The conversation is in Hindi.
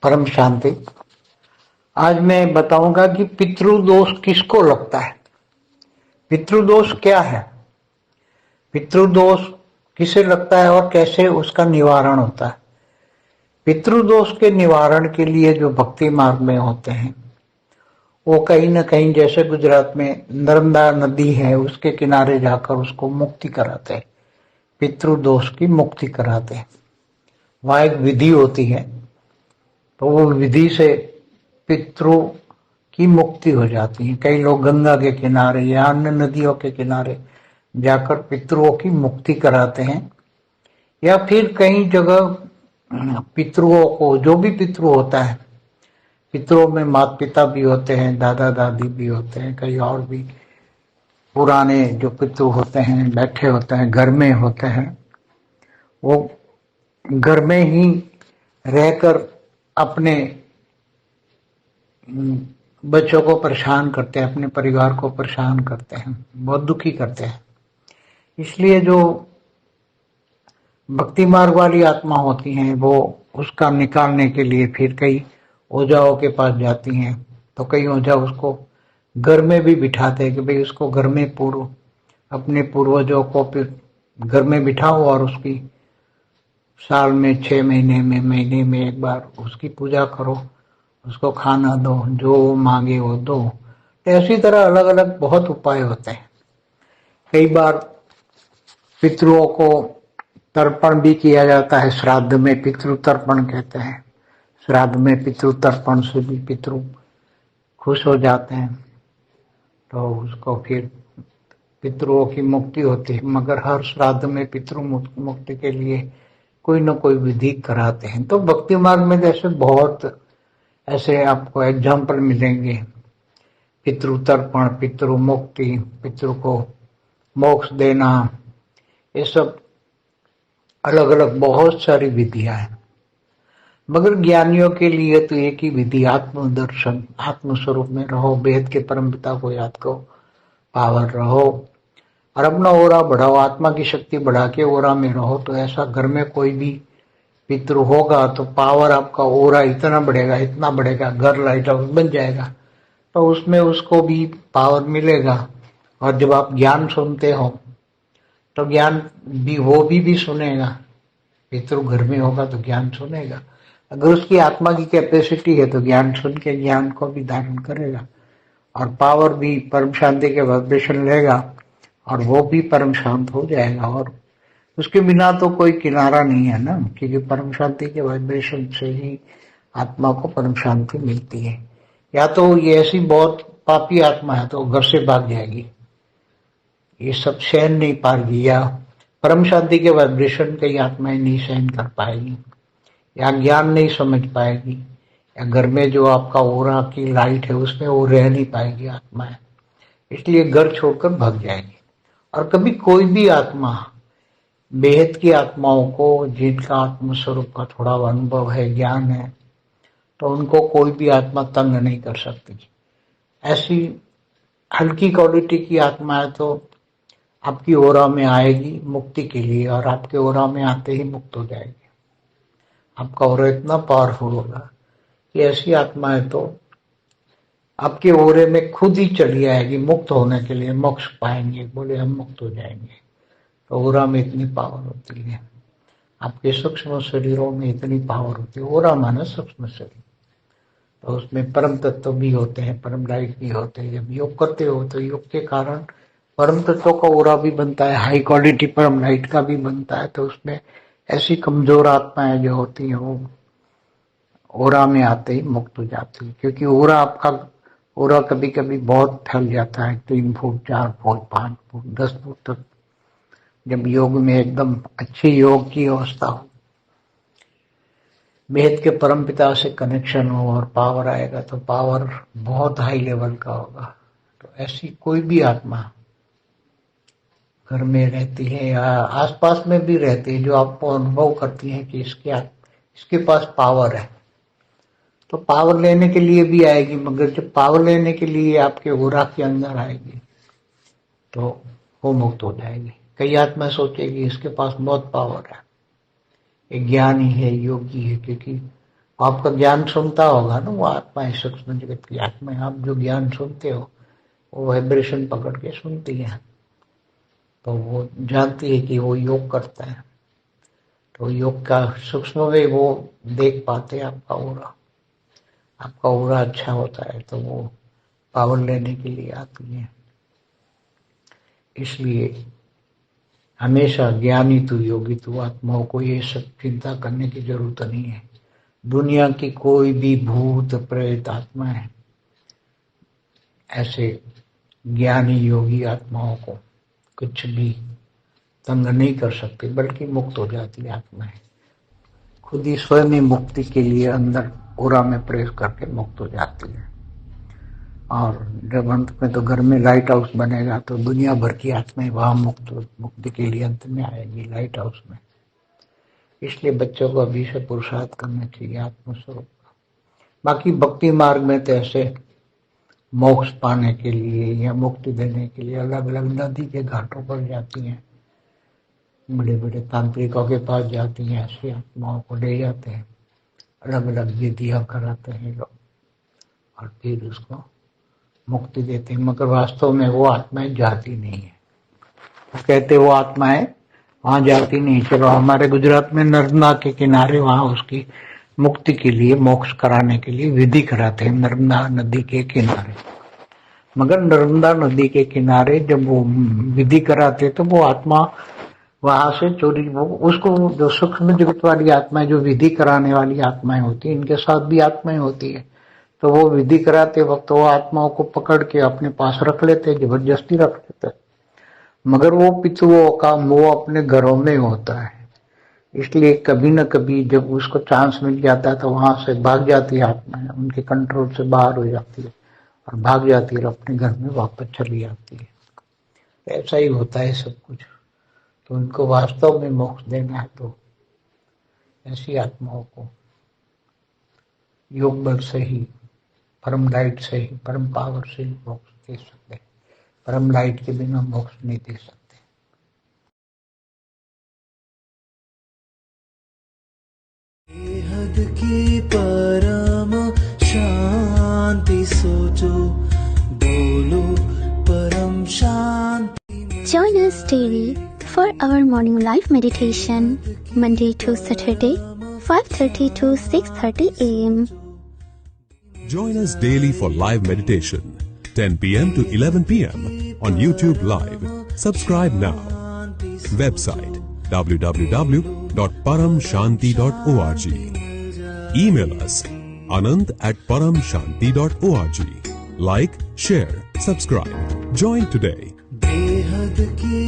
परम शांति। आज मैं बताऊंगा कि पितृदोष किसको लगता है, पितृदोष क्या है, पितृदोष किसे लगता है और कैसे उसका निवारण होता है। पितृदोष के निवारण के लिए जो भक्ति मार्ग में होते हैं वो कहीं ना कहीं, जैसे गुजरात में नर्मदा नदी है उसके किनारे जाकर उसको मुक्ति कराते हैं, पितृदोष की मुक्ति कराते हैं। वहां एक विधि होती है, तो वो विधि से पितरों की मुक्ति हो जाती है। कई लोग गंगा के किनारे या अन्य नदियों के किनारे जाकर पितरों की मुक्ति कराते हैं, या फिर कई जगह पितरों को, जो भी पितृ होता है, पितरों में माता पिता भी होते हैं, दादा दादी भी होते हैं, कई और भी पुराने जो पितृ होते हैं बैठे होते हैं, घर में होते हैं। वो घर में ही रहकर अपने बच्चों को परेशान करते हैं, अपने परिवार को परेशान करते हैं, बहुत दुखी करते हैं। इसलिए जो भक्ति मार्ग वाली आत्मा होती हैं वो उसका निकालने के लिए फिर कई ओझाओं के पास जाती हैं। तो कई ओझा उसको घर में भी बिठाते हैं कि भाई उसको घर में अपने पूर्वजों को फिर घर में बिठाओ और उसकी साल में 6 महीने में एक बार उसकी पूजा करो, उसको खाना दो, जो मांगे वो दो। तो ऐसी तरह अलग अलग बहुत उपाय होते हैं। कई बार पितरों को तर्पण भी किया जाता है, श्राद्ध में पितृ तर्पण कहते हैं। श्राद्ध में पितृ तर्पण से भी पितृ खुश हो जाते हैं, तो उसको फिर पितरों की मुक्ति होती है। मगर हर श्राद्ध में पितृ मुक्ति के लिए कोई न कोई विधि कराते हैं। तो भक्ति मार्ग में जैसे बहुत ऐसे आपको एग्जाम्पल मिलेंगे, पितृ तर्पण, पितृ मुक्ति, पितृ को मोक्ष देना, ये सब अलग अलग बहुत सारी विधियां हैं। मगर ज्ञानियों के लिए तो एक ही विधि, आत्मदर्शन, आत्मस्वरूप में रहो, वेद के परम पिता को याद करो, पावर रहो और अपना ओरा बढ़ाओ, आत्मा की शक्ति बढ़ा के ओरा में रहो। तो ऐसा घर में कोई भी पितृ होगा तो पावर आपका ओरा इतना बढ़ेगा, इतना बढ़ेगा, घर लाइट हाउस बन जाएगा, तो उसमें उसको भी पावर मिलेगा। और जब आप ज्ञान सुनते हो तो ज्ञान भी वो भी सुनेगा। पितृ घर में होगा तो ज्ञान सुनेगा। अगर उसकी आत्मा की कैपेसिटी है तो ज्ञान सुन के ज्ञान को भी धारण करेगा और पावर भी, परम शांति के वाइब्रेशन लेगा और वो भी परम शांत हो जाएगा। और उसके बिना तो कोई किनारा नहीं है ना, क्योंकि परम शांति के वाइब्रेशन से ही आत्मा को परम शांति मिलती है। या तो ये ऐसी बहुत पापी आत्मा है तो घर से भाग जाएगी, ये सब सहन नहीं पाएगी, या परम शांति के वाइब्रेशन कई आत्माएं नहीं सहन कर पाएगी, या ज्ञान नहीं समझ पाएगी, या घर में जो आपका ओरा की लाइट है उसमें वो रह नहीं पाएगी आत्माएं, इसलिए घर छोड़कर भाग जाएगी। और कभी कोई भी आत्मा, बेहद की आत्माओं को जिनका आत्मस्वरूप का थोड़ा अनुभव है, ज्ञान है, तो उनको कोई भी आत्मा तंग नहीं कर सकती। ऐसी हल्की क्वालिटी की आत्मा है तो आपकी ओरा में आएगी मुक्ति के लिए, और आपके ओरा में आते ही मुक्त हो जाएगी। आपका ओरा इतना पावरफुल होगा कि ऐसी आत्मा है तो आपके ओरे में खुद ही चली आएगी मुक्त होने के लिए, मोक्ष पाएंगे, बोले हम मुक्त हो जाएंगे। तो ओरा में इतनी पावर होती है, आपके सूक्ष्म शरीरों में इतनी पावर होती है। ओरा माने सूक्ष्म शरीर, तो उसमें परम तत्व भी होते हैं, परम लाइट भी होते हैं। जब योग करते हो तो योग के कारण परम तत्वों का ओरा भी बनता है, हाई क्वालिटी परम लाइट का भी बनता है। तो उसमें ऐसी कमजोर आत्माएं जो होती हैं वो ओरा में आते ही मुक्त हो जाती है। क्योंकि ओरा कभी कभी बहुत फैल जाता है, 3 फुट, 4 फुट, 5 फुट, 10 फुट तक। जब योग में एकदम अच्छी योग की अवस्था हो, वेद के परम पिता से कनेक्शन हो और पावर आएगा, तो पावर बहुत हाई लेवल का होगा। तो ऐसी कोई भी आत्मा घर में रहती है या आसपास में भी रहती है जो आपको अनुभव करती है कि इसके पास पावर है, तो पावर लेने के लिए भी आएगी। मगर जब पावर लेने के लिए आपके ओरा के अंदर आएगी तो वो मुक्त हो जाएगी। कई आत्मा सोचेगी इसके पास बहुत पावर है, ये ज्ञानी है, योगी है, क्योंकि आपका ज्ञान सुनता होगा ना, वो आत्मा है, सूक्ष्म जगत की आत्मा है। आप जो ज्ञान सुनते हो वो वाइब्रेशन पकड़ के सुनती है, तो वो जानती है कि वो योग करता है, तो योग का सूक्ष्म में वो देख पाते हैं आपका ओरा। आपका ओरा अच्छा होता है तो वो पावर लेने के लिए आती है। इसलिए हमेशा ज्ञानी तू योगी तू आत्माओं को ये सब चिंता करने की जरूरत नहीं है। दुनिया की कोई भी भूत प्रेत आत्मा है, ऐसे ज्ञानी योगी आत्माओं को कुछ भी तंग नहीं कर सकती, बल्कि मुक्त हो जाती आत्मा है। खुद ही स्वयं ही मुक्ति के लिए अंदर ओरा में प्रवेश करके मुक्त हो जाती है। और जब अंत में तो घर में लाइट हाउस बनेगा तो दुनिया भर की आत्माएं वहां मुक्ति के लिए अंत में आएगी लाइट हाउस में। इसलिए बच्चों को अभी से पुरुषार्थ करना चाहिए आत्मस्वरूप का। बाकी भक्ति मार्ग में तो ऐसे मोक्ष पाने के लिए या मुक्ति देने के लिए अलग अलग नदी के घाटों पर जाती हैं, बड़े बड़े तांत्रिकों के पास जाती हैं, ऐसी आत्माओं को ले जाते हैं, अलग अलग विधियां कराते हैं लोग और फिर उसको मुक्ति देते हैं। मगर वास्तव में वो आत्माएं जाती नहीं है। वो कहते वो आत्माएं वहां जाती नहीं। चलो हमारे गुजरात में नर्मदा के किनारे वहां उसकी मुक्ति के लिए मोक्ष कराने के लिए विधि कराते हैं, नर्मदा नदी के किनारे। मगर नर्मदा नदी के किनारे जब वो विधि कराते तो वो आत्मा वहां से चोरी, वो उसको जो सूक्ष्म जगत वाली आत्माएं, जो विधि कराने वाली आत्माएं होती है, इनके साथ भी आत्माएं होती है, तो वो विधि कराते वक्त वो आत्माओं को पकड़ के अपने पास रख लेते, जबरदस्ती रख लेते। मगर वो पितुओं का मोह अपने घरों में होता है, इसलिए कभी न कभी जब उसको चांस मिल जाता है तो वहां से भाग जाती है आत्मा, उनके कंट्रोल से बाहर हो जाती है और भाग जाती है और अपने घर में वापस चली जाती है। ऐसा ही होता है सब कुछ। तो उनको वास्तव में मोक्ष देना है तो ऐसी आत्माओं को योग बल से ही, परम लाइट से ही, परम पावर से ही मोक्ष दे सकते हैं। परम लाइट के बिना मोक्ष नहीं दे सकते। बेहद की परम शांति सोचो, बोलो परम शांति। Join us daily for our morning live meditation, Monday to Saturday, 5:30 to 6:30 a.m. Join us daily for live meditation, 10 p.m. to 11 p.m. on YouTube Live. Subscribe now. Website www.paramshanti.org. Email us anand@paramshanti.org. Like, share, subscribe. Join today. बेहद की